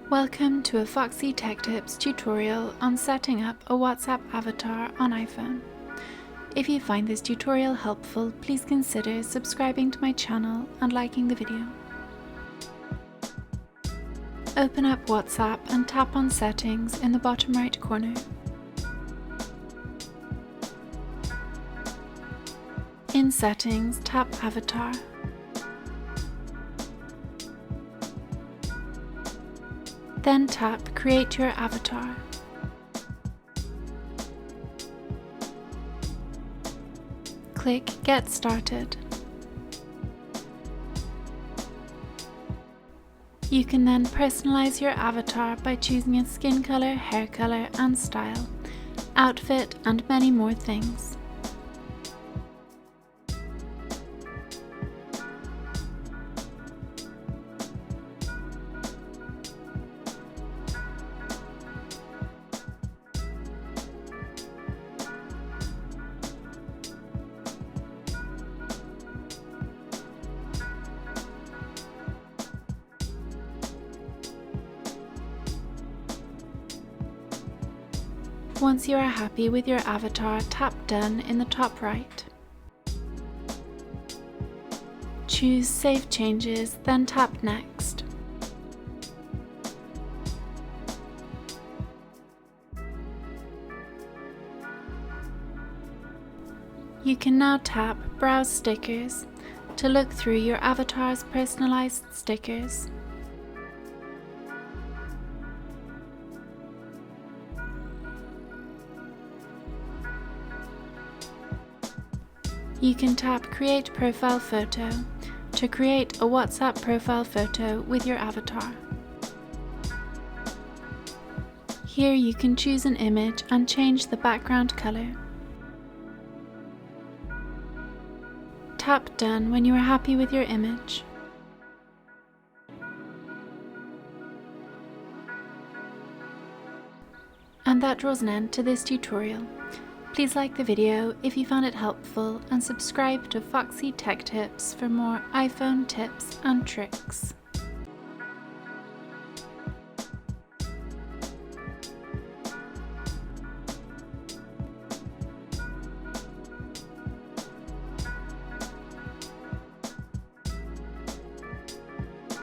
Welcome to a Foxy Tech Tips tutorial on setting up a WhatsApp avatar on iPhone. If you find this tutorial helpful, please consider subscribing to my channel and liking the video. Open up WhatsApp and tap on Settings in the bottom right corner. In Settings, tap Avatar. Then tap Create your avatar. Click Get Started. You can then personalize your avatar by choosing a skin color, hair color and style, outfit and many more things. Once you are happy with your avatar, tap Done in the top right. Choose Save Changes, then tap Next. You can now tap Browse Stickers to look through your avatar's personalized stickers. You can tap Create Profile Photo to create a WhatsApp profile photo with your avatar. Here you can choose an image and change the background color. Tap Done when you are happy with your image. And that draws an end to this tutorial. Please like the video if you found it helpful and subscribe to Foxy Tech Tips for more iPhone tips and tricks.